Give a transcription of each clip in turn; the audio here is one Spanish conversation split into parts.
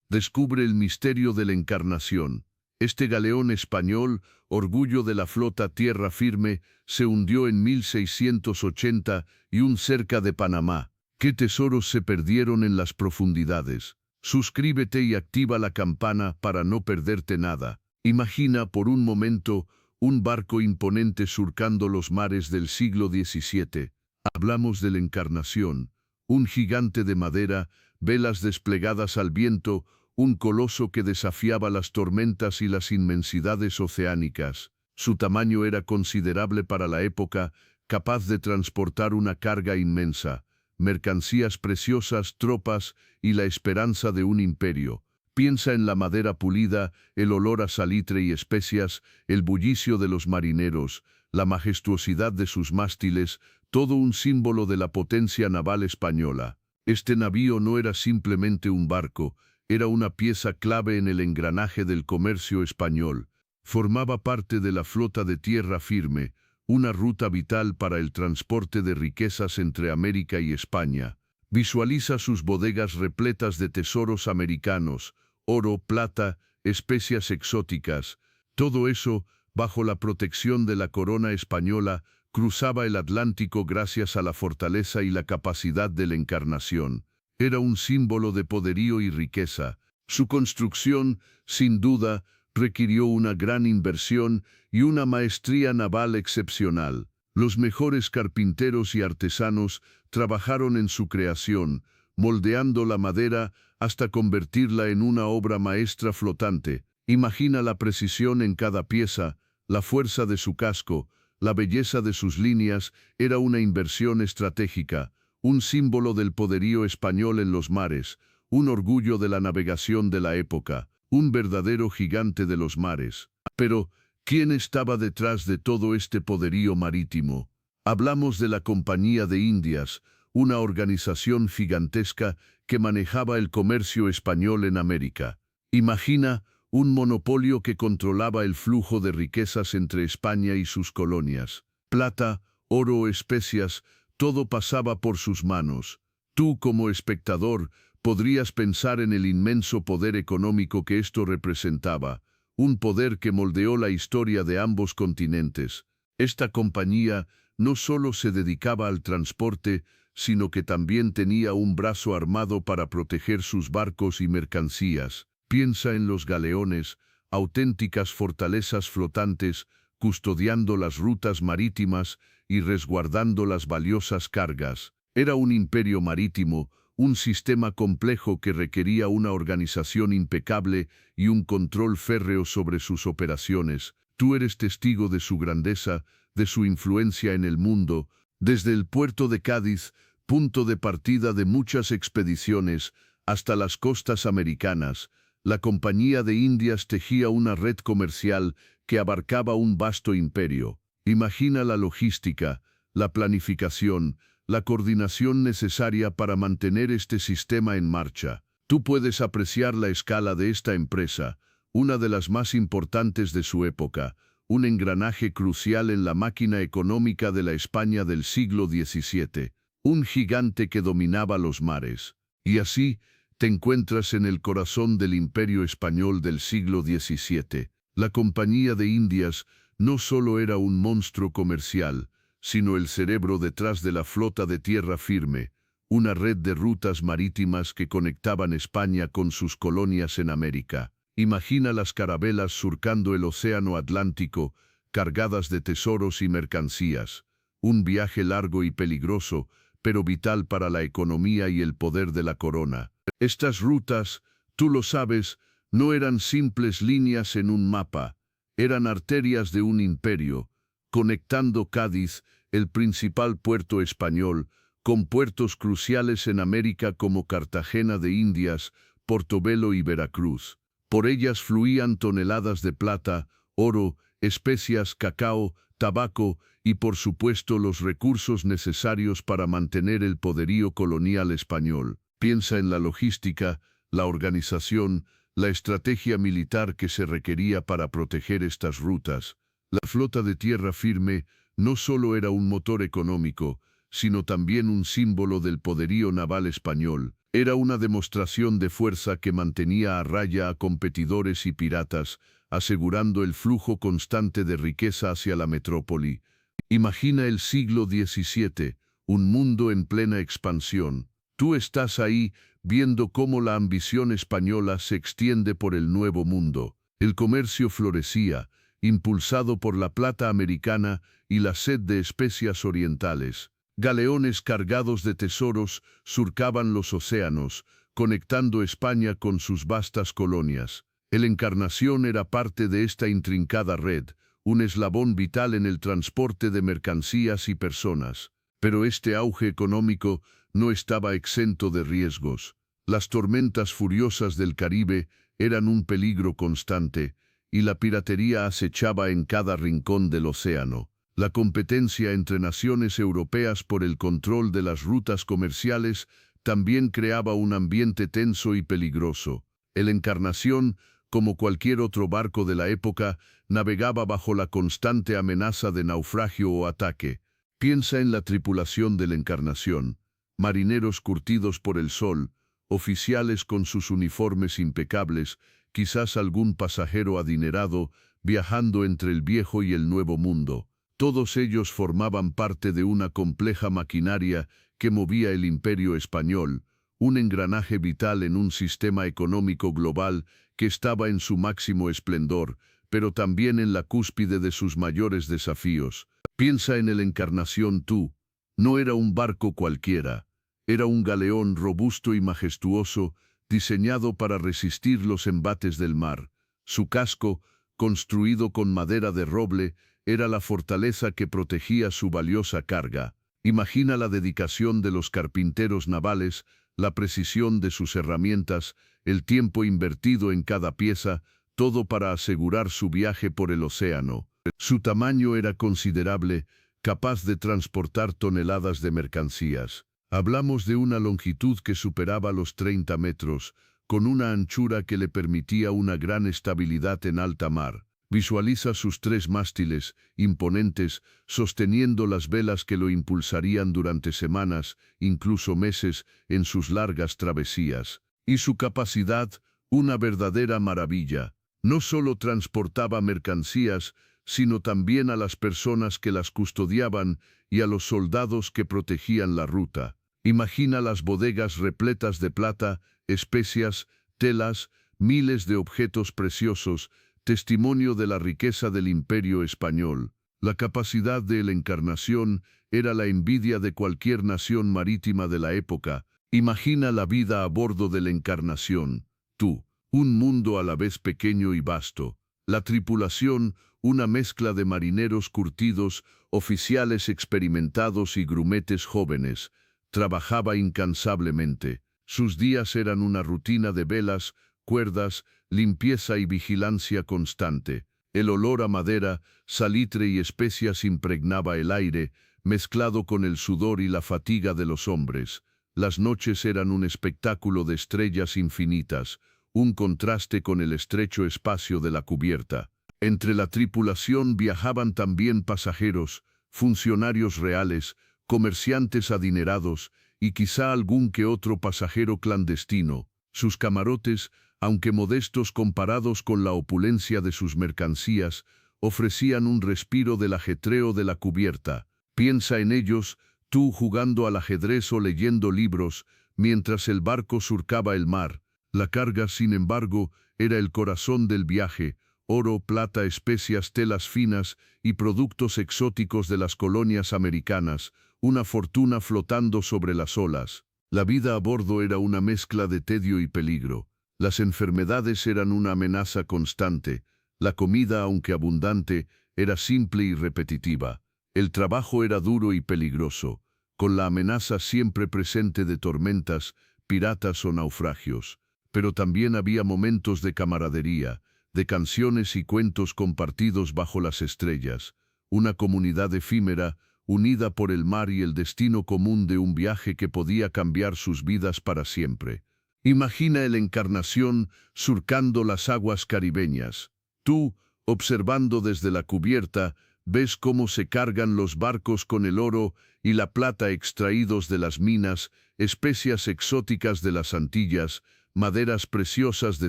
descubre el misterio de la Encarnación. Este galeón español, orgullo de la flota tierra firme, se hundió en 1681 cerca de Panamá. ¿Qué tesoros se perdieron en las profundidades? Suscríbete y activa la campana para no perderte nada. Imagina por un momento un barco imponente surcando los mares del siglo XVII. Hablamos de la Encarnación, un gigante de madera, velas desplegadas al viento, un coloso que desafiaba las tormentas y las inmensidades oceánicas. Su tamaño era considerable para la época, capaz de transportar una carga inmensa, mercancías preciosas, tropas y la esperanza de un imperio. Piensa en la madera pulida, el olor a salitre y especias, el bullicio de los marineros, la majestuosidad de sus mástiles, todo un símbolo de la potencia naval española. Este navío no era simplemente un barco, era una pieza clave en el engranaje del comercio español. Formaba parte de la flota de tierra firme, una ruta vital para el transporte de riquezas entre América y España. Visualiza sus bodegas repletas de tesoros americanos, oro, plata, especias exóticas. Todo eso, bajo la protección de la corona española, cruzaba el Atlántico gracias a la fortaleza y la capacidad de la Encarnación. Era un símbolo de poderío y riqueza. Su construcción, sin duda, requirió una gran inversión y una maestría naval excepcional. Los mejores carpinteros y artesanos trabajaron en su creación, moldeando la madera hasta convertirla en una obra maestra flotante. Imagina la precisión en cada pieza, la fuerza de su casco, la belleza de sus líneas. Era una inversión estratégica, un símbolo del poderío español en los mares, un orgullo de la navegación de la época, un verdadero gigante de los mares. Pero, ¿quién estaba detrás de todo este poderío marítimo? Hablamos de la Compañía de Indias, una organización gigantesca que manejaba el comercio español en América. Imagina un monopolio que controlaba el flujo de riquezas entre España y sus colonias. Plata, oro, especias, todo pasaba por sus manos. Tú, como espectador, podrías pensar en el inmenso poder económico que esto representaba, un poder que moldeó la historia de ambos continentes. Esta compañía no solo se dedicaba al transporte, sino que también tenía un brazo armado para proteger sus barcos y mercancías. Piensa en los galeones, auténticas fortalezas flotantes, custodiando las rutas marítimas y resguardando las valiosas cargas. Era un imperio marítimo, un sistema complejo que requería una organización impecable y un control férreo sobre sus operaciones. Tú eres testigo de su grandeza, de su influencia en el mundo. Desde el puerto de Cádiz, punto de partida de muchas expediciones, hasta las costas americanas, la Compañía de Indias tejía una red comercial que abarcaba un vasto imperio. Imagina la logística, la planificación, la coordinación necesaria para mantener este sistema en marcha. Tú puedes apreciar la escala de esta empresa, una de las más importantes de su época, un engranaje crucial en la máquina económica de la España del siglo XVII, un gigante que dominaba los mares. Y así, te encuentras en el corazón del imperio español del siglo XVII. La Compañía de Indias no solo era un monstruo comercial, sino el cerebro detrás de la flota de tierra firme, una red de rutas marítimas que conectaban España con sus colonias en América. Imagina las carabelas surcando el océano Atlántico, cargadas de tesoros y mercancías. Un viaje largo y peligroso, pero vital para la economía y el poder de la corona. Estas rutas, tú lo sabes, no eran simples líneas en un mapa, eran arterias de un imperio, conectando Cádiz, el principal puerto español, con puertos cruciales en América como Cartagena de Indias, Portobelo y Veracruz. Por ellas fluían toneladas de plata, oro, especias, cacao, tabaco y por supuesto los recursos necesarios para mantener el poderío colonial español. Piensa en la logística, la organización, la estrategia militar que se requería para proteger estas rutas. La flota de tierra firme no solo era un motor económico, sino también un símbolo del poderío naval español. Era una demostración de fuerza que mantenía a raya a competidores y piratas, asegurando el flujo constante de riqueza hacia la metrópoli. Imagina el siglo XVII, un mundo en plena expansión. Tú estás ahí, viendo cómo la ambición española se extiende por el Nuevo Mundo. El comercio florecía, impulsado por la plata americana y la sed de especias orientales. Galeones cargados de tesoros surcaban los océanos, conectando España con sus vastas colonias. El Encarnación era parte de esta intrincada red, un eslabón vital en el transporte de mercancías y personas. Pero este auge económico no estaba exento de riesgos. Las tormentas furiosas del Caribe eran un peligro constante, y la piratería acechaba en cada rincón del océano. La competencia entre naciones europeas por el control de las rutas comerciales también creaba un ambiente tenso y peligroso. El Encarnación, como cualquier otro barco de la época, navegaba bajo la constante amenaza de naufragio o ataque. Piensa en la tripulación del Encarnación: marineros curtidos por el sol, oficiales con sus uniformes impecables, quizás algún pasajero adinerado viajando entre el viejo y el nuevo mundo. Todos ellos formaban parte de una compleja maquinaria que movía el imperio español, un engranaje vital en un sistema económico global que estaba en su máximo esplendor, pero también en la cúspide de sus mayores desafíos. Piensa en el Encarnación tú. No era un barco cualquiera. Era un galeón robusto y majestuoso, diseñado para resistir los embates del mar. Su casco, construido con madera de roble, era la fortaleza que protegía su valiosa carga. Imagina la dedicación de los carpinteros navales, la precisión de sus herramientas, el tiempo invertido en cada pieza, todo para asegurar su viaje por el océano. Su tamaño era considerable, capaz de transportar toneladas de mercancías. Hablamos de una longitud que superaba los 30 metros, con una anchura que le permitía una gran estabilidad en alta mar. Visualiza sus 3 mástiles, imponentes, sosteniendo las velas que lo impulsarían durante semanas, incluso meses, en sus largas travesías. Y su capacidad, una verdadera maravilla. No solo transportaba mercancías, sino también a las personas que las custodiaban y a los soldados que protegían la ruta. Imagina las bodegas repletas de plata, especias, telas, miles de objetos preciosos, testimonio de la riqueza del imperio español. La capacidad de la Encarnación era la envidia de cualquier nación marítima de la época. Imagina la vida a bordo de la Encarnación. Tú, un mundo a la vez pequeño y vasto. La tripulación, una mezcla de marineros curtidos, oficiales experimentados y grumetes jóvenes, trabajaba incansablemente. Sus días eran una rutina de velas, cuerdas, limpieza y vigilancia constante. El olor a madera, salitre y especias impregnaba el aire, mezclado con el sudor y la fatiga de los hombres. Las noches eran un espectáculo de estrellas infinitas, un contraste con el estrecho espacio de la cubierta. Entre la tripulación viajaban también pasajeros, funcionarios reales, comerciantes adinerados y quizá algún que otro pasajero clandestino. Sus camarotes, aunque modestos comparados con la opulencia de sus mercancías, ofrecían un respiro del ajetreo de la cubierta. Piensa en ellos, tú jugando al ajedrez o leyendo libros, mientras el barco surcaba el mar. La carga, sin embargo, era el corazón del viaje: oro, plata, especias, telas finas y productos exóticos de las colonias americanas, una fortuna flotando sobre las olas. La vida a bordo era una mezcla de tedio y peligro. Las enfermedades eran una amenaza constante. La comida, aunque abundante, era simple y repetitiva. El trabajo era duro y peligroso, con la amenaza siempre presente de tormentas, piratas o naufragios. Pero también había momentos de camaradería, de canciones y cuentos compartidos bajo las estrellas, una comunidad efímera, unida por el mar y el destino común de un viaje que podía cambiar sus vidas para siempre. Imagina el Encarnación surcando las aguas caribeñas. Tú, observando desde la cubierta, ves cómo se cargan los barcos con el oro y la plata extraídos de las minas, especias exóticas de las Antillas, maderas preciosas de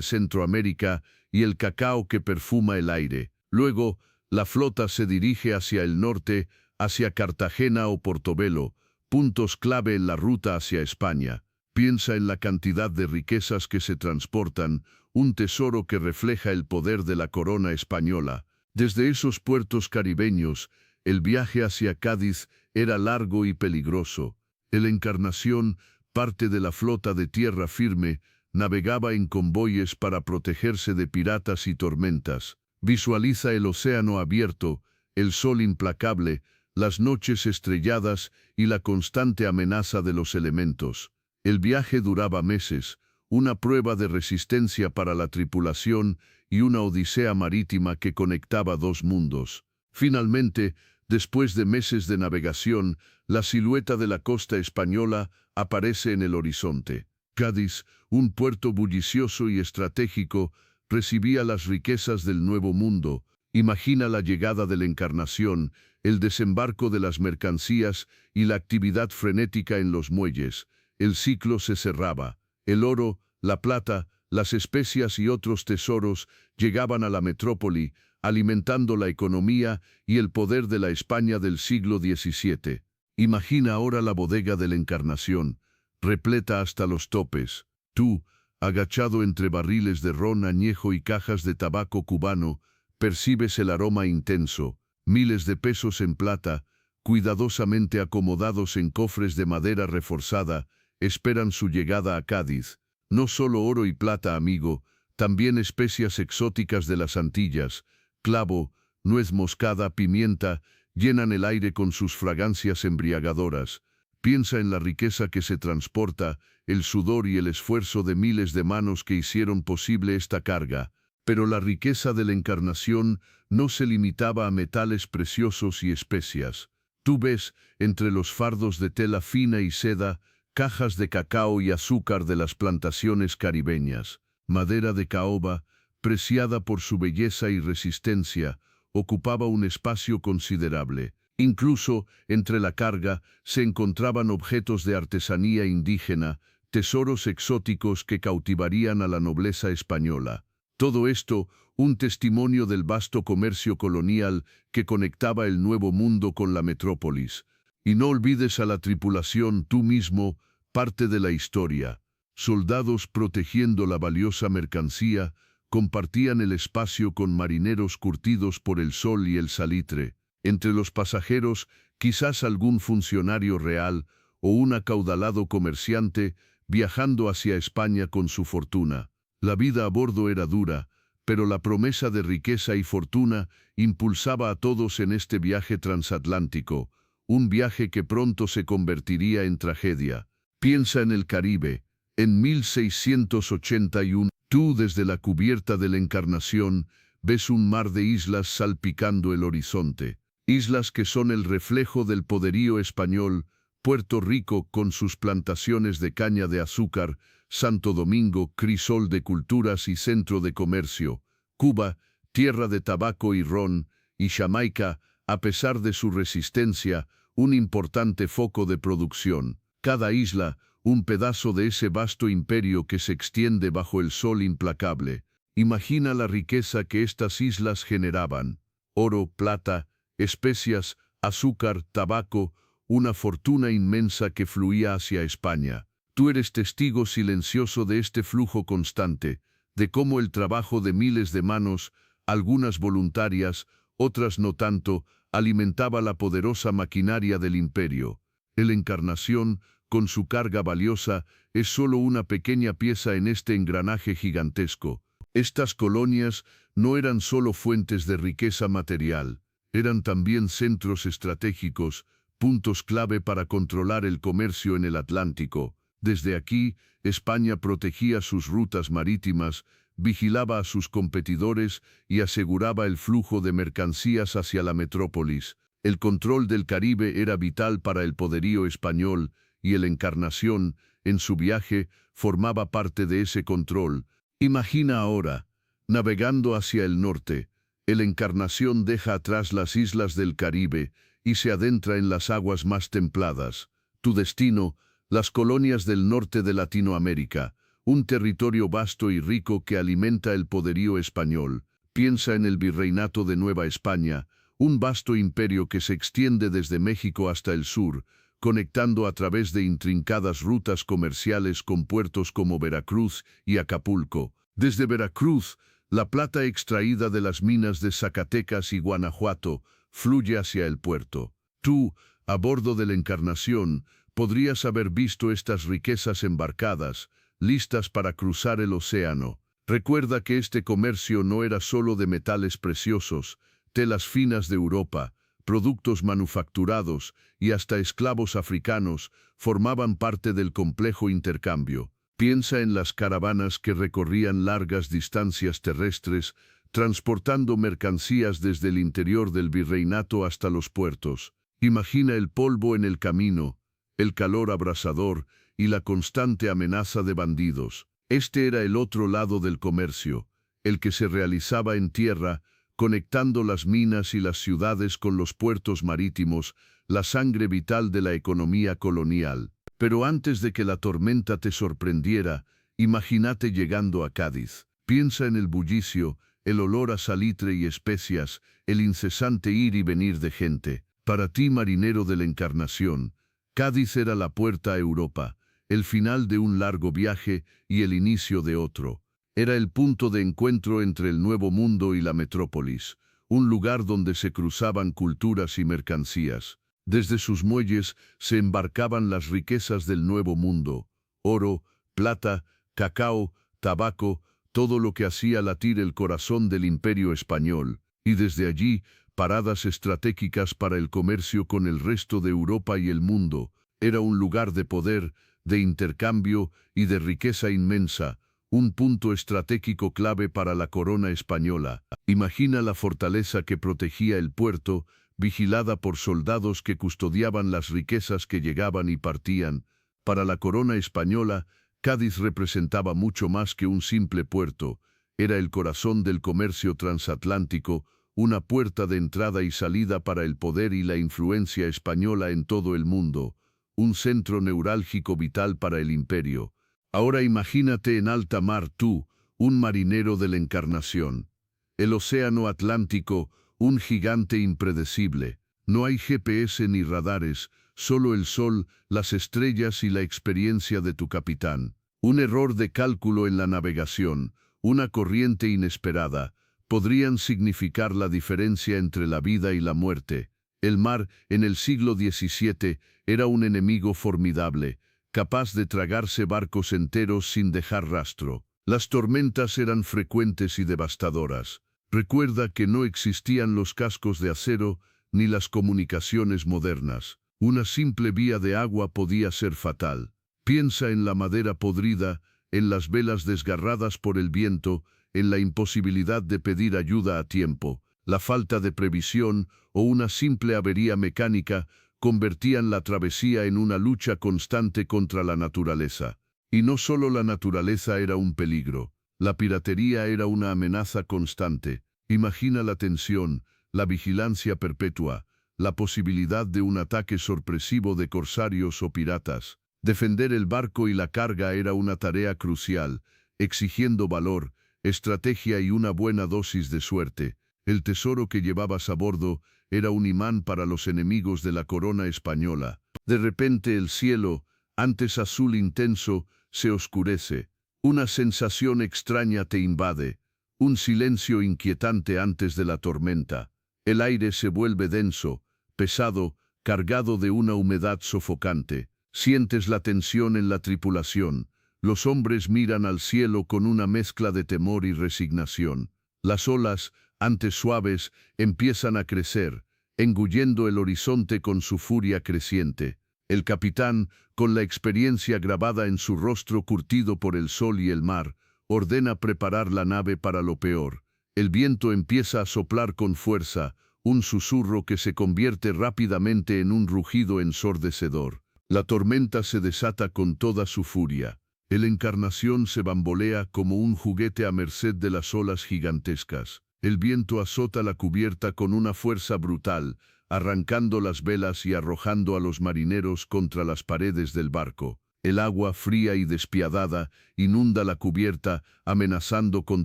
Centroamérica y el cacao que perfuma el aire. Luego, la flota se dirige hacia el norte, hacia Cartagena o Portobelo, puntos clave en la ruta hacia España. Piensa en la cantidad de riquezas que se transportan, un tesoro que refleja el poder de la corona española. Desde esos puertos caribeños, el viaje hacia Cádiz era largo y peligroso. El Encarnación, parte de la flota de tierra firme, navegaba en convoyes para protegerse de piratas y tormentas. Visualiza el océano abierto, el sol implacable, las noches estrelladas y la constante amenaza de los elementos. El viaje duraba meses, una prueba de resistencia para la tripulación y una odisea marítima que conectaba dos mundos. Finalmente, después de meses de navegación, la silueta de la costa española aparece en el horizonte. Cádiz, un puerto bullicioso y estratégico, recibía las riquezas del Nuevo Mundo. Imagina la llegada de la Encarnación, el desembarco de las mercancías y la actividad frenética en los muelles. El ciclo se cerraba. El oro, la plata, las especias y otros tesoros llegaban a la metrópoli, alimentando la economía y el poder de la España del siglo XVII. Imagina ahora la bodega de la Encarnación, repleta hasta los topes. Tú, agachado entre barriles de ron añejo y cajas de tabaco cubano, percibes el aroma intenso, miles de pesos en plata, cuidadosamente acomodados en cofres de madera reforzada, esperan su llegada a Cádiz. No solo oro y plata, amigo, también especias exóticas de las Antillas, clavo, nuez moscada, pimienta, llenan el aire con sus fragancias embriagadoras. Piensa en la riqueza que se transporta, el sudor y el esfuerzo de miles de manos que hicieron posible esta carga. Pero la riqueza de la Encarnación no se limitaba a metales preciosos y especias. Tú ves, entre los fardos de tela fina y seda, cajas de cacao y azúcar de las plantaciones caribeñas. Madera de caoba, preciada por su belleza y resistencia, ocupaba un espacio considerable. Incluso, entre la carga, se encontraban objetos de artesanía indígena, tesoros exóticos que cautivarían a la nobleza española. Todo esto, un testimonio del vasto comercio colonial que conectaba el Nuevo Mundo con la metrópolis. Y no olvides a la tripulación, tú mismo, parte de la historia. Soldados protegiendo la valiosa mercancía, compartían el espacio con marineros curtidos por el sol y el salitre. Entre los pasajeros, quizás algún funcionario real o un acaudalado comerciante viajando hacia España con su fortuna. La vida a bordo era dura, pero la promesa de riqueza y fortuna impulsaba a todos en este viaje transatlántico, un viaje que pronto se convertiría en tragedia. Piensa en el Caribe. En 1681, tú desde la cubierta de la Encarnación ves un mar de islas salpicando el horizonte. Islas que son el reflejo del poderío español, Puerto Rico con sus plantaciones de caña de azúcar, Santo Domingo, crisol de culturas y centro de comercio, Cuba, tierra de tabaco y ron, y Jamaica, a pesar de su resistencia, un importante foco de producción. Cada isla, un pedazo de ese vasto imperio que se extiende bajo el sol implacable. Imagina la riqueza que estas islas generaban. Oro, plata, especias, azúcar, tabaco, una fortuna inmensa que fluía hacia España. Tú eres testigo silencioso de este flujo constante, de cómo el trabajo de miles de manos, algunas voluntarias, otras no tanto, alimentaba la poderosa maquinaria del imperio. La Encarnación, con su carga valiosa, es solo una pequeña pieza en este engranaje gigantesco. Estas colonias no eran solo fuentes de riqueza material, eran también centros estratégicos, puntos clave para controlar el comercio en el Atlántico. Desde aquí, España protegía sus rutas marítimas, vigilaba a sus competidores y aseguraba el flujo de mercancías hacia la metrópolis. El control del Caribe era vital para el poderío español, y la Encarnación, en su viaje, formaba parte de ese control. Imagina ahora, navegando hacia el norte, El Encarnación deja atrás las islas del Caribe y se adentra en las aguas más templadas. Tu destino, las colonias del norte de Latinoamérica, un territorio vasto y rico que alimenta el poderío español. Piensa en el Virreinato de Nueva España, un vasto imperio que se extiende desde México hasta el sur, conectando a través de intrincadas rutas comerciales con puertos como Veracruz y Acapulco. Desde Veracruz, la plata extraída de las minas de Zacatecas y Guanajuato fluye hacia el puerto. Tú, a bordo de la Encarnación, podrías haber visto estas riquezas embarcadas, listas para cruzar el océano. Recuerda que este comercio no era solo de metales preciosos, telas finas de Europa, productos manufacturados y hasta esclavos africanos formaban parte del complejo intercambio. Piensa en las caravanas que recorrían largas distancias terrestres, transportando mercancías desde el interior del virreinato hasta los puertos. Imagina el polvo en el camino, el calor abrasador y la constante amenaza de bandidos. Este era el otro lado del comercio, el que se realizaba en tierra, conectando las minas y las ciudades con los puertos marítimos, la sangre vital de la economía colonial. Pero antes de que la tormenta te sorprendiera, imagínate llegando a Cádiz. Piensa en el bullicio, el olor a salitre y especias, el incesante ir y venir de gente. Para ti, marinero de la Encarnación, Cádiz era la puerta a Europa, el final de un largo viaje y el inicio de otro. Era el punto de encuentro entre el Nuevo Mundo y la metrópolis, un lugar donde se cruzaban culturas y mercancías. Desde sus muelles se embarcaban las riquezas del Nuevo Mundo, oro, plata, cacao, tabaco, todo lo que hacía latir el corazón del Imperio Español, y desde allí, paradas estratégicas para el comercio con el resto de Europa y el mundo. Era un lugar de poder, de intercambio y de riqueza inmensa, un punto estratégico clave para la corona española. Imagina la fortaleza que protegía el puerto, vigilada por soldados que custodiaban las riquezas que llegaban y partían. Para la corona española, Cádiz representaba mucho más que un simple puerto. Era el corazón del comercio transatlántico, una puerta de entrada y salida para el poder y la influencia española en todo el mundo, un centro neurálgico vital para el imperio. Ahora imagínate en alta mar tú, un marinero de la Encarnación. El océano Atlántico, un gigante impredecible. No hay GPS ni radares, solo el sol, las estrellas y la experiencia de tu capitán. Un error de cálculo en la navegación, una corriente inesperada, podrían significar la diferencia entre la vida y la muerte. El mar, en el siglo XVII, era un enemigo formidable, capaz de tragarse barcos enteros sin dejar rastro. Las tormentas eran frecuentes y devastadoras. Recuerda que no existían los cascos de acero ni las comunicaciones modernas. Una simple vía de agua podía ser fatal. Piensa en la madera podrida, en las velas desgarradas por el viento, en la imposibilidad de pedir ayuda a tiempo. La falta de previsión o una simple avería mecánica convertían la travesía en una lucha constante contra la naturaleza. Y no solo la naturaleza era un peligro, la piratería era una amenaza constante. Imagina la tensión, la vigilancia perpetua, la posibilidad de un ataque sorpresivo de corsarios o piratas. Defender el barco y la carga era una tarea crucial, exigiendo valor, estrategia y una buena dosis de suerte. El tesoro que llevabas a bordo era un imán para los enemigos de la corona española. De repente el cielo, antes azul intenso, se oscurece. Una sensación extraña te invade, un silencio inquietante antes de la tormenta. El aire se vuelve denso, pesado, cargado de una humedad sofocante. Sientes la tensión en la tripulación. Los hombres miran al cielo con una mezcla de temor y resignación. Las olas, antes suaves, empiezan a crecer, engullendo el horizonte con su furia creciente. El capitán, con la experiencia grabada en su rostro curtido por el sol y el mar, ordena preparar la nave para lo peor. El viento empieza a soplar con fuerza, un susurro que se convierte rápidamente en un rugido ensordecedor. La tormenta se desata con toda su furia. El Encarnación se bambolea como un juguete a merced de las olas gigantescas. El viento azota la cubierta con una fuerza brutal, arrancando las velas y arrojando a los marineros contra las paredes del barco. El agua, fría y despiadada, inunda la cubierta, amenazando con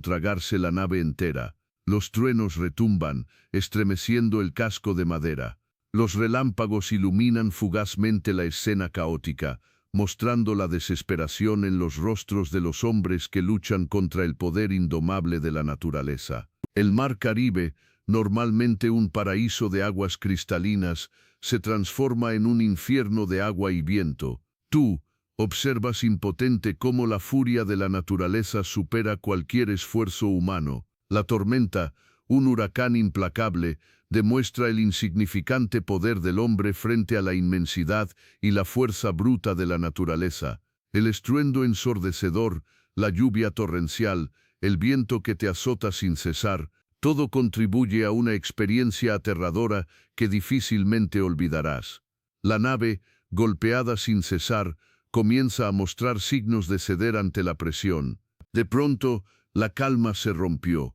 tragarse la nave entera. Los truenos retumban, estremeciendo el casco de madera. Los relámpagos iluminan fugazmente la escena caótica, mostrando la desesperación en los rostros de los hombres que luchan contra el poder indomable de la naturaleza. El mar Caribe, normalmente un paraíso de aguas cristalinas, se transforma en un infierno de agua y viento. Tú observas impotente cómo la furia de la naturaleza supera cualquier esfuerzo humano. La tormenta, un huracán implacable, demuestra el insignificante poder del hombre frente a la inmensidad y la fuerza bruta de la naturaleza. El estruendo ensordecedor, la lluvia torrencial, el viento que te azota sin cesar, todo contribuye a una experiencia aterradora que difícilmente olvidarás. La nave, golpeada sin cesar, comienza a mostrar signos de ceder ante la presión. De pronto, la calma se rompió.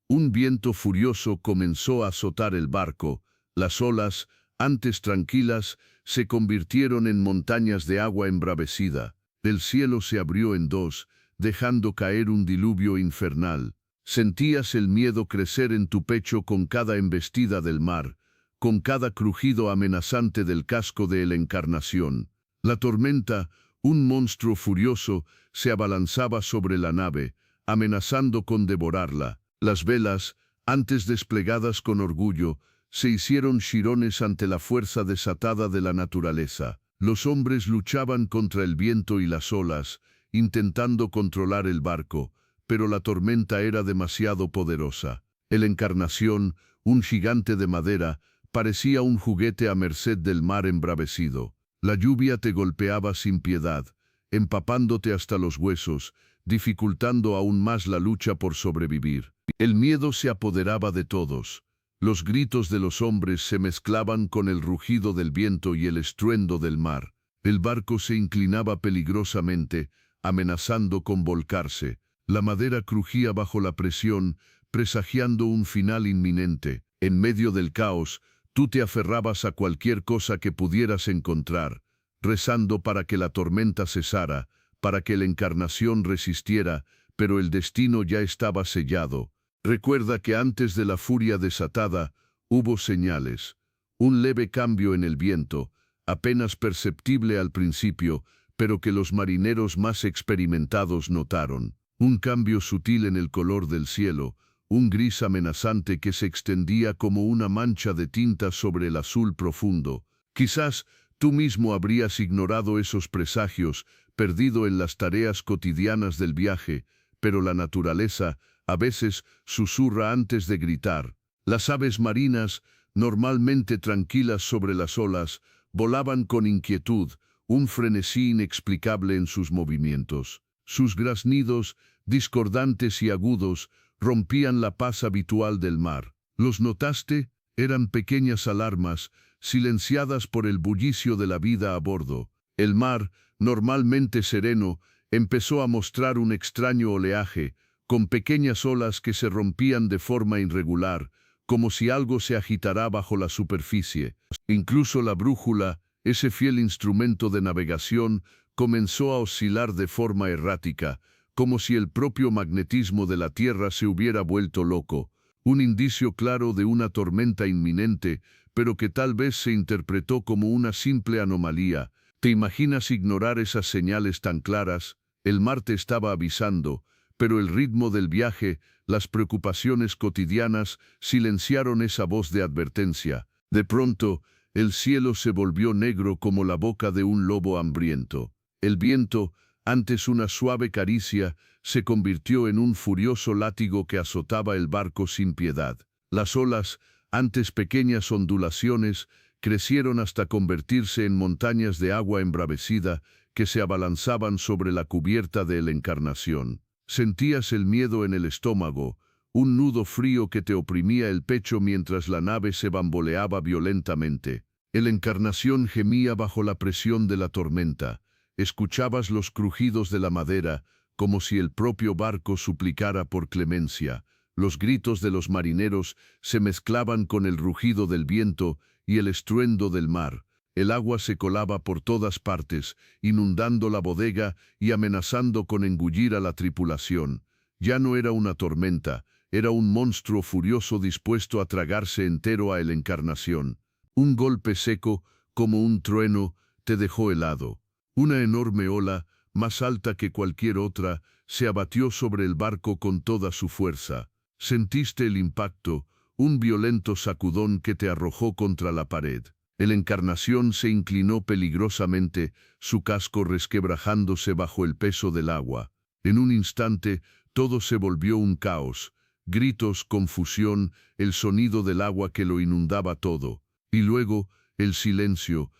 Un viento furioso comenzó a azotar el barco. Las olas, antes tranquilas, se convirtieron en montañas de agua embravecida. El cielo se abrió en dos, dejando caer un diluvio infernal. Sentías el miedo crecer en tu pecho con cada embestida del mar, con cada crujido amenazante del casco de la Encarnación. La tormenta, un monstruo furioso, se abalanzaba sobre la nave, amenazando con devorarla. Las velas, antes desplegadas con orgullo, se hicieron jirones ante la fuerza desatada de la naturaleza. Los hombres luchaban contra el viento y las olas, intentando controlar el barco, pero la tormenta era demasiado poderosa. La Encarnación, un gigante de madera, parecía un juguete a merced del mar embravecido. La lluvia te golpeaba sin piedad, empapándote hasta los huesos, dificultando aún más la lucha por sobrevivir. El miedo se apoderaba de todos. Los gritos de los hombres se mezclaban con el rugido del viento y el estruendo del mar. El barco se inclinaba peligrosamente, amenazando con volcarse. La madera crujía bajo la presión, presagiando un final inminente. En medio del caos, tú te aferrabas a cualquier cosa que pudieras encontrar, rezando para que la tormenta cesara, para que la Encarnación resistiera, pero el destino ya estaba sellado. Recuerda que antes de la furia desatada, hubo señales. Un leve cambio en el viento, apenas perceptible al principio, pero que los marineros más experimentados notaron. Un cambio sutil en el color del cielo, un gris amenazante que se extendía como una mancha de tinta sobre el azul profundo. Quizás tú mismo habrías ignorado esos presagios, perdido en las tareas cotidianas del viaje, pero la naturaleza a veces susurra antes de gritar. Las aves marinas, normalmente tranquilas sobre las olas, volaban con inquietud, un frenesí inexplicable en sus movimientos. Sus graznidos, discordantes y agudos, rompían la paz habitual del mar. ¿Los notaste? Eran pequeñas alarmas, silenciadas por el bullicio de la vida a bordo. El mar, normalmente sereno, empezó a mostrar un extraño oleaje, con pequeñas olas que se rompían de forma irregular, como si algo se agitara bajo la superficie. Incluso la brújula, ese fiel instrumento de navegación, comenzó a oscilar de forma errática, como si el propio magnetismo de la Tierra se hubiera vuelto loco, un indicio claro de una tormenta inminente, pero que tal vez se interpretó como una simple anomalía. ¿Te imaginas ignorar esas señales tan claras? El mar te estaba avisando, pero el ritmo del viaje, las preocupaciones cotidianas, silenciaron esa voz de advertencia. De pronto, el cielo se volvió negro como la boca de un lobo hambriento. El viento, antes una suave caricia, se convirtió en un furioso látigo que azotaba el barco sin piedad. Las olas, antes pequeñas ondulaciones, crecieron hasta convertirse en montañas de agua embravecida que se abalanzaban sobre la cubierta de la Encarnación. Sentías el miedo en el estómago, un nudo frío que te oprimía el pecho mientras la nave se bamboleaba violentamente. La Encarnación gemía bajo la presión de la tormenta. Escuchabas los crujidos de la madera, como si el propio barco suplicara por clemencia. Los gritos de los marineros se mezclaban con el rugido del viento y el estruendo del mar. El agua se colaba por todas partes, inundando la bodega y amenazando con engullir a la tripulación. Ya no era una tormenta, era un monstruo furioso dispuesto a tragarse entero a el Encarnación. Un golpe seco, como un trueno, te dejó helado. Una enorme ola, más alta que cualquier otra, se abatió sobre el barco con toda su fuerza. Sentiste el impacto, un violento sacudón que te arrojó contra la pared. El Encarnación se inclinó peligrosamente, su casco resquebrajándose bajo el peso del agua. En un instante, todo se volvió un caos. Gritos, confusión, el sonido del agua que lo inundaba todo. Y luego, el silencio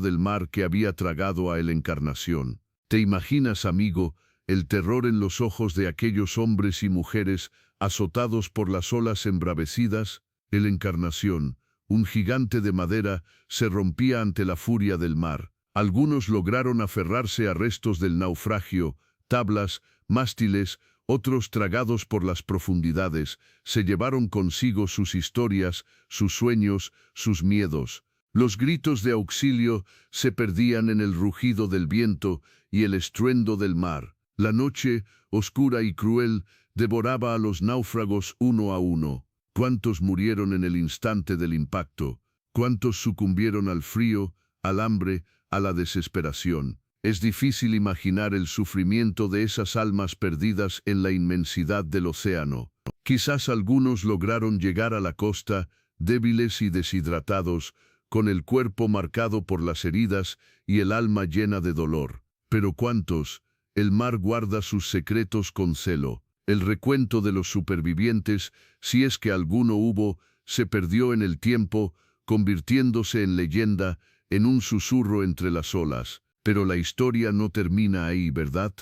del mar que había tragado a el Encarnación. ¿Te imaginas, amigo, el terror en los ojos de aquellos hombres y mujeres azotados por las olas embravecidas? El Encarnación, un gigante de madera, se rompía ante la furia del mar. Algunos lograron aferrarse a restos del naufragio, tablas, mástiles, otros, tragados por las profundidades, se llevaron consigo sus historias, sus sueños, sus miedos. Los gritos de auxilio se perdían en el rugido del viento y el estruendo del mar. La noche, oscura y cruel, devoraba a los náufragos uno a uno. ¿Cuántos murieron en el instante del impacto? ¿Cuántos sucumbieron al frío, al hambre, a la desesperación? Es difícil imaginar el sufrimiento de esas almas perdidas en la inmensidad del océano. Quizás algunos lograron llegar a la costa, débiles y deshidratados, con el cuerpo marcado por las heridas y el alma llena de dolor. Pero ¿cuántos? El mar guarda sus secretos con celo. El recuento de los supervivientes, si es que alguno hubo, se perdió en el tiempo, convirtiéndose en leyenda, en un susurro entre las olas. Pero la historia no termina ahí, ¿verdad?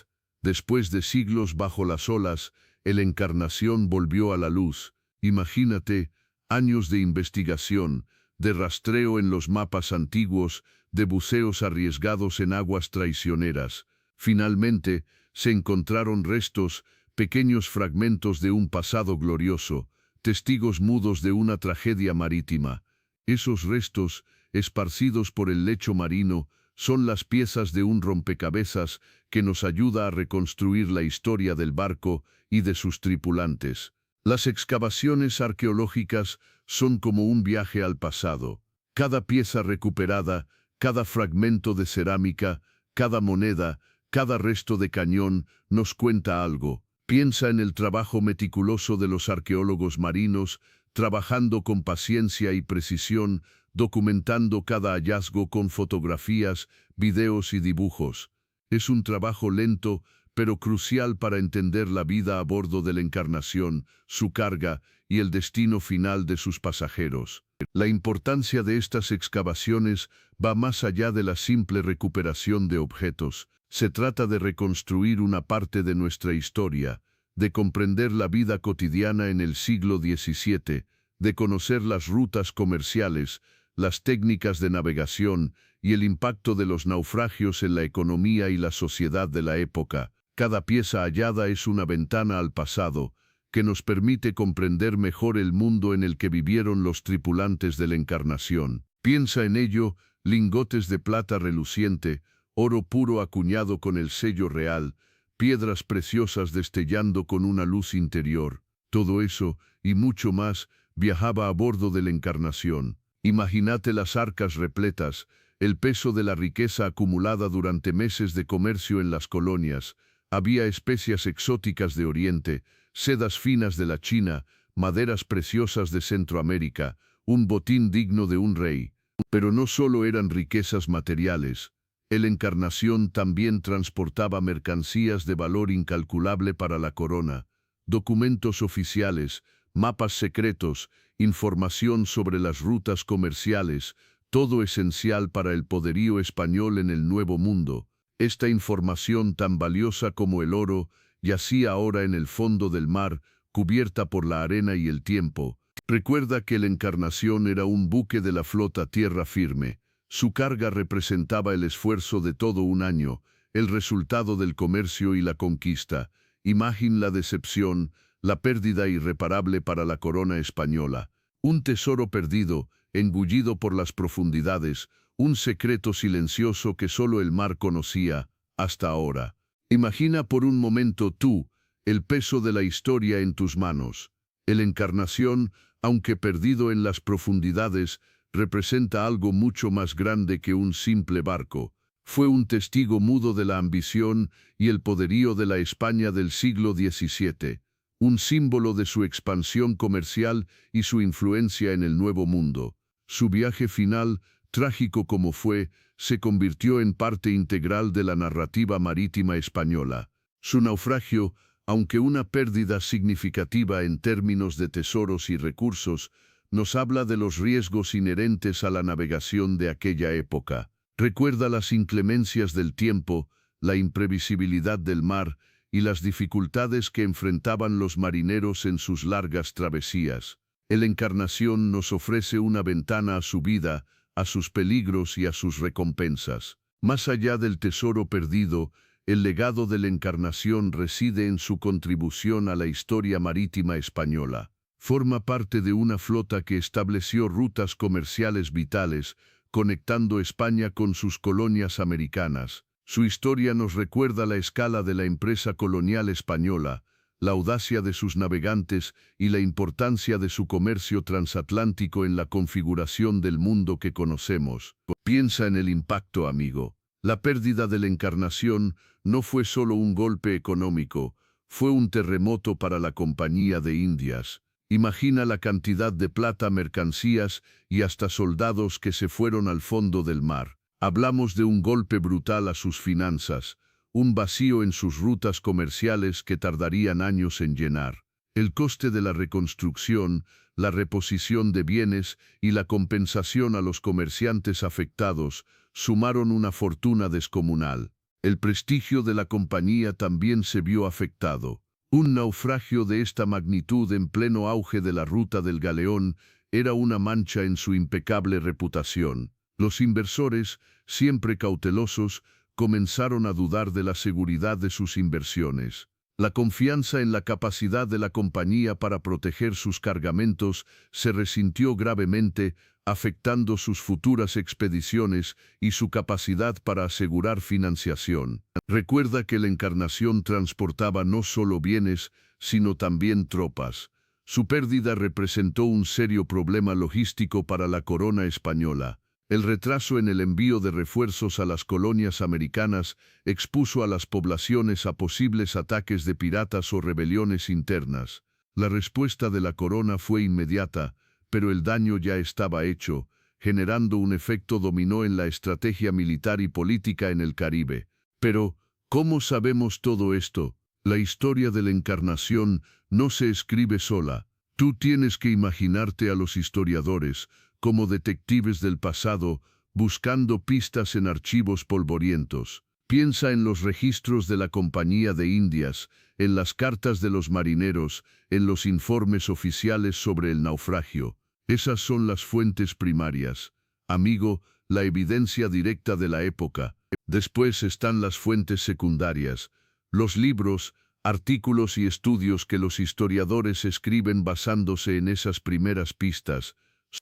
Después de siglos bajo las olas, el Encarnación volvió a la luz. Imagínate, años de investigación, de rastreo en los mapas antiguos, de buceos arriesgados en aguas traicioneras. Finalmente, se encontraron restos, pequeños fragmentos de un pasado glorioso, testigos mudos de una tragedia marítima. Esos restos, esparcidos por el lecho marino, son las piezas de un rompecabezas que nos ayuda a reconstruir la historia del barco y de sus tripulantes. Las excavaciones arqueológicas son como un viaje al pasado. Cada pieza recuperada, cada fragmento de cerámica, cada moneda, cada resto de cañón nos cuenta algo. Piensa en el trabajo meticuloso de los arqueólogos marinos, trabajando con paciencia y precisión, documentando cada hallazgo con fotografías, videos y dibujos. Es un trabajo lento, pero crucial para entender la vida a bordo de la Encarnación, su carga y el destino final de sus pasajeros. La importancia de estas excavaciones va más allá de la simple recuperación de objetos. Se trata de reconstruir una parte de nuestra historia, de comprender la vida cotidiana en el siglo XVII, de conocer las rutas comerciales, las técnicas de navegación y el impacto de los naufragios en la economía y la sociedad de la época. Cada pieza hallada es una ventana al pasado, que nos permite comprender mejor el mundo en el que vivieron los tripulantes de la Encarnación. Piensa en ello, lingotes de plata reluciente, oro puro acuñado con el sello real, piedras preciosas destellando con una luz interior. Todo eso, y mucho más, viajaba a bordo de la Encarnación. Imagínate las arcas repletas, el peso de la riqueza acumulada durante meses de comercio en las colonias. Había especias exóticas de Oriente, sedas finas de la China, maderas preciosas de Centroamérica, un botín digno de un rey. Pero no solo eran riquezas materiales. El Encarnación también transportaba mercancías de valor incalculable para la corona, documentos oficiales, mapas secretos, información sobre las rutas comerciales, todo esencial para el poderío español en el Nuevo Mundo. Esta información tan valiosa como el oro yacía ahora en el fondo del mar, cubierta por la arena y el tiempo. Recuerda que la Encarnación era un buque de la flota Tierra Firme. Su carga representaba el esfuerzo de todo un año, el resultado del comercio y la conquista. Imagina la decepción, la pérdida irreparable para la corona española. Un tesoro perdido, engullido por las profundidades, un secreto silencioso que solo el mar conocía, hasta ahora. Imagina por un momento tú, el peso de la historia en tus manos. El Encarnación, aunque perdido en las profundidades, representa algo mucho más grande que un simple barco. Fue un testigo mudo de la ambición y el poderío de la España del siglo XVII, un símbolo de su expansión comercial y su influencia en el Nuevo Mundo. Su viaje final, trágico como fue, se convirtió en parte integral de la narrativa marítima española. Su naufragio, aunque una pérdida significativa en términos de tesoros y recursos, nos habla de los riesgos inherentes a la navegación de aquella época. Recuerda las inclemencias del tiempo, la imprevisibilidad del mar y las dificultades que enfrentaban los marineros en sus largas travesías. El Encarnación nos ofrece una ventana a su vida, a sus peligros y a sus recompensas. Más allá del tesoro perdido, el legado de la Encarnación reside en su contribución a la historia marítima española. Forma parte de una flota que estableció rutas comerciales vitales, conectando España con sus colonias americanas. Su historia nos recuerda la escala de la empresa colonial española, la audacia de sus navegantes y la importancia de su comercio transatlántico en la configuración del mundo que conocemos. Piensa en el impacto, amigo. La pérdida de la Encarnación no fue solo un golpe económico, fue un terremoto para la Compañía de Indias. Imagina la cantidad de plata, mercancías y hasta soldados que se fueron al fondo del mar. Hablamos de un golpe brutal a sus finanzas, un vacío en sus rutas comerciales que tardarían años en llenar. El coste de la reconstrucción, la reposición de bienes y la compensación a los comerciantes afectados sumaron una fortuna descomunal. El prestigio de la compañía también se vio afectado. Un naufragio de esta magnitud en pleno auge de la ruta del galeón era una mancha en su impecable reputación. Los inversores, siempre cautelosos, comenzaron a dudar de la seguridad de sus inversiones. La confianza en la capacidad de la compañía para proteger sus cargamentos se resintió gravemente, afectando sus futuras expediciones y su capacidad para asegurar financiación. Recuerda que la Encarnación transportaba no solo bienes, sino también tropas. Su pérdida representó un serio problema logístico para la corona española. El retraso en el envío de refuerzos a las colonias americanas expuso a las poblaciones a posibles ataques de piratas o rebeliones internas. La respuesta de la corona fue inmediata, pero el daño ya estaba hecho, generando un efecto dominó en la estrategia militar y política en el Caribe. Pero, ¿cómo sabemos todo esto? La historia de la Encarnación no se escribe sola. Tú tienes que imaginarte a los historiadores como detectives del pasado, buscando pistas en archivos polvorientos. Piensa en los registros de la Compañía de Indias, en las cartas de los marineros, en los informes oficiales sobre el naufragio. Esas son las fuentes primarias. Amigo, la evidencia directa de la época. Después están las fuentes secundarias, los libros, artículos y estudios que los historiadores escriben basándose en esas primeras pistas.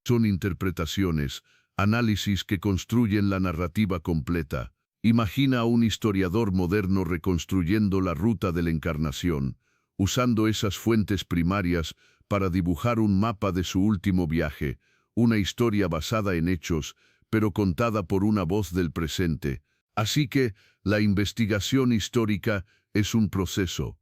Son interpretaciones, análisis que construyen la narrativa completa. Imagina a un historiador moderno reconstruyendo la ruta de la Encarnación, usando esas fuentes primarias para dibujar un mapa de su último viaje, una historia basada en hechos, pero contada por una voz del presente. Así que, la investigación histórica es un proceso.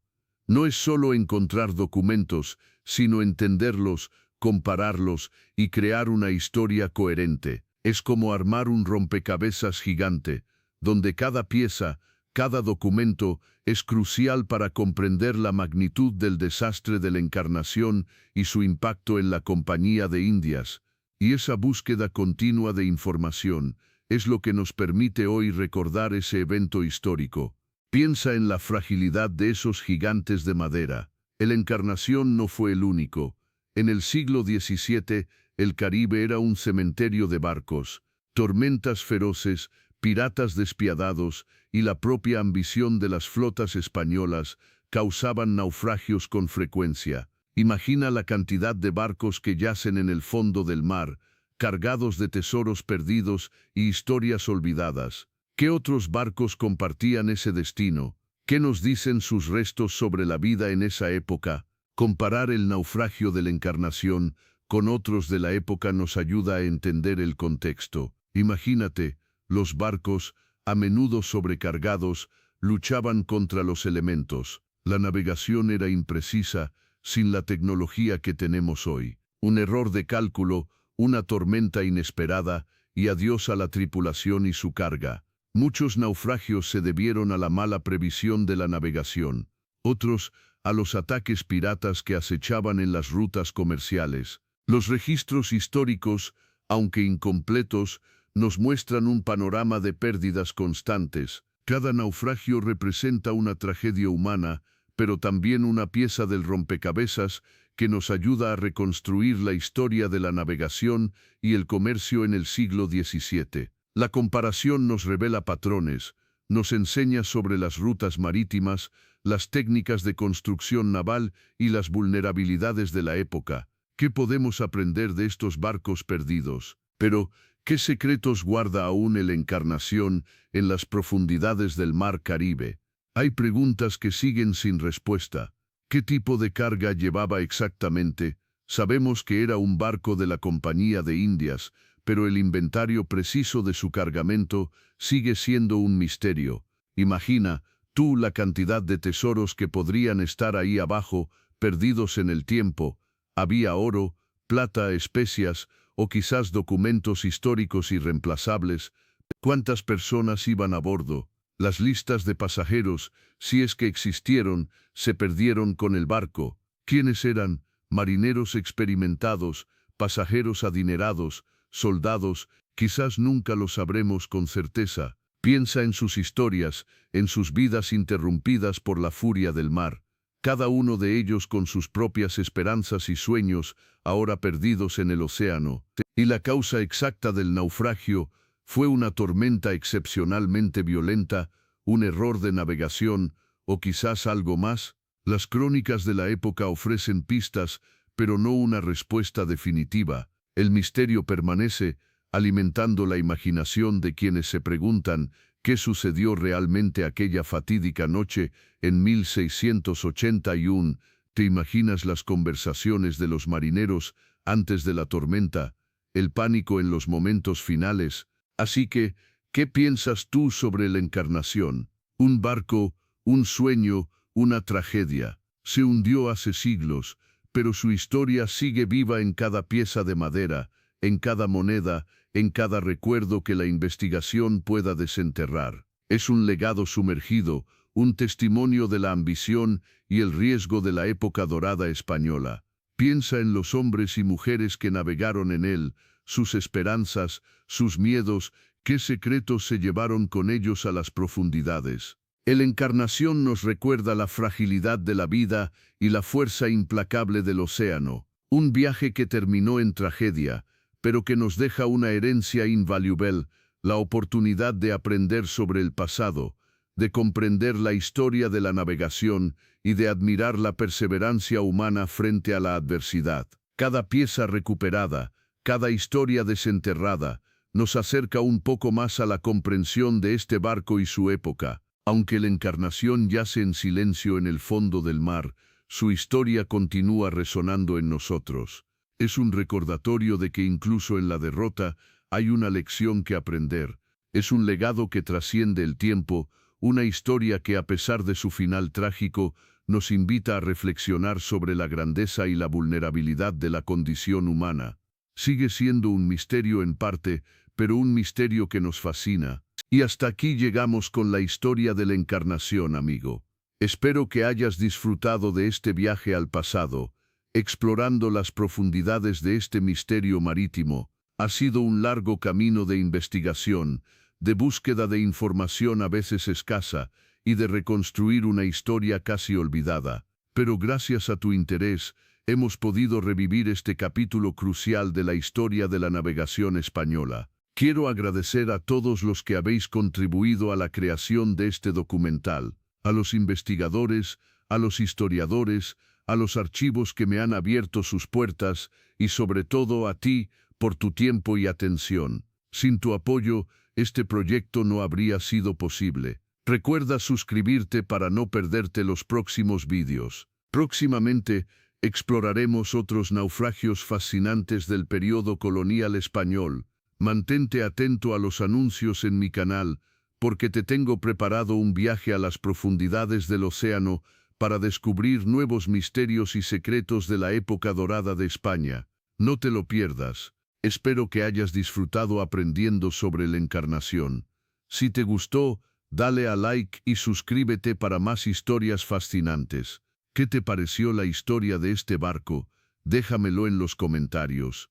No es solo encontrar documentos, sino entenderlos, compararlos y crear una historia coherente. Es como armar un rompecabezas gigante, donde cada pieza, cada documento es crucial para comprender la magnitud del desastre de la Encarnación y su impacto en la Compañía de Indias. Y esa búsqueda continua de información es lo que nos permite hoy recordar ese evento histórico. Piensa en la fragilidad de esos gigantes de madera. La Encarnación no fue el único. En el siglo XVII, el Caribe era un cementerio de barcos, tormentas feroces, piratas despiadados y la propia ambición de las flotas españolas causaban naufragios con frecuencia. Imagina la cantidad de barcos que yacen en el fondo del mar, cargados de tesoros perdidos y historias olvidadas. ¿Qué otros barcos compartían ese destino? ¿Qué nos dicen sus restos sobre la vida en esa época? Comparar el naufragio de la Encarnación con otros de la época nos ayuda a entender el contexto. Imagínate, los barcos, a menudo sobrecargados, luchaban contra los elementos. La navegación era imprecisa, sin la tecnología que tenemos hoy. Un error de cálculo, una tormenta inesperada y adiós a la tripulación y su carga. Muchos naufragios se debieron a la mala previsión de la navegación. Otros, a los ataques piratas que acechaban en las rutas comerciales. Los registros históricos, aunque incompletos, nos muestran un panorama de pérdidas constantes. Cada naufragio representa una tragedia humana, pero también una pieza del rompecabezas que nos ayuda a reconstruir la historia de la navegación y el comercio en el siglo XVII. La comparación nos revela patrones, nos enseña sobre las rutas marítimas, las técnicas de construcción naval y las vulnerabilidades de la época. ¿Qué podemos aprender de estos barcos perdidos? Pero, ¿qué secretos guarda aún la Encarnación en las profundidades del mar Caribe? Hay preguntas que siguen sin respuesta. ¿Qué tipo de carga llevaba exactamente? Sabemos que era un barco de la Compañía de Indias, pero el inventario preciso de su cargamento sigue siendo un misterio. Imagina, tú, la cantidad de tesoros que podrían estar ahí abajo, perdidos en el tiempo. Había oro, plata, especias, o quizás documentos históricos irreemplazables. ¿Cuántas personas iban a bordo? Las listas de pasajeros, si es que existieron, se perdieron con el barco. ¿Quiénes eran? Marineros experimentados, pasajeros adinerados, soldados, quizás nunca lo sabremos con certeza. Piensa en sus historias, en sus vidas interrumpidas por la furia del mar. Cada uno de ellos con sus propias esperanzas y sueños, ahora perdidos en el océano. Y la causa exacta del naufragio fue una tormenta excepcionalmente violenta, un error de navegación, o quizás algo más. Las crónicas de la época ofrecen pistas, pero no una respuesta definitiva. El misterio permanece, alimentando la imaginación de quienes se preguntan qué sucedió realmente aquella fatídica noche en 1681. ¿Te imaginas las conversaciones de los marineros antes de la tormenta, el pánico en los momentos finales? Así que, ¿qué piensas tú sobre la Encarnación? Un barco, un sueño, una tragedia. Se hundió hace siglos, pero su historia sigue viva en cada pieza de madera, en cada moneda, en cada recuerdo que la investigación pueda desenterrar. Es un legado sumergido, un testimonio de la ambición y el riesgo de la época dorada española. Piensa en los hombres y mujeres que navegaron en él, sus esperanzas, sus miedos, qué secretos se llevaron con ellos a las profundidades. La Encarnación nos recuerda la fragilidad de la vida y la fuerza implacable del océano. Un viaje que terminó en tragedia, pero que nos deja una herencia invaluable, la oportunidad de aprender sobre el pasado, de comprender la historia de la navegación y de admirar la perseverancia humana frente a la adversidad. Cada pieza recuperada, cada historia desenterrada, nos acerca un poco más a la comprensión de este barco y su época. Aunque la Encarnación yace en silencio en el fondo del mar, su historia continúa resonando en nosotros. Es un recordatorio de que incluso en la derrota hay una lección que aprender. Es un legado que trasciende el tiempo, una historia que a pesar de su final trágico, nos invita a reflexionar sobre la grandeza y la vulnerabilidad de la condición humana. Sigue siendo un misterio en parte, pero un misterio que nos fascina. Y hasta aquí llegamos con la historia de la Encarnación, amigo. Espero que hayas disfrutado de este viaje al pasado, explorando las profundidades de este misterio marítimo. Ha sido un largo camino de investigación, de búsqueda de información a veces escasa y de reconstruir una historia casi olvidada. Pero gracias a tu interés, hemos podido revivir este capítulo crucial de la historia de la navegación española. Quiero agradecer a todos los que habéis contribuido a la creación de este documental, a los investigadores, a los historiadores, a los archivos que me han abierto sus puertas y sobre todo a ti por tu tiempo y atención. Sin tu apoyo, este proyecto no habría sido posible. Recuerda suscribirte para no perderte los próximos vídeos. Próximamente, exploraremos otros naufragios fascinantes del periodo colonial español. Mantente atento a los anuncios en mi canal, porque te tengo preparado un viaje a las profundidades del océano para descubrir nuevos misterios y secretos de la época dorada de España. No te lo pierdas. Espero que hayas disfrutado aprendiendo sobre la Encarnación. Si te gustó, dale a like y suscríbete para más historias fascinantes. ¿Qué te pareció la historia de este barco? Déjamelo en los comentarios.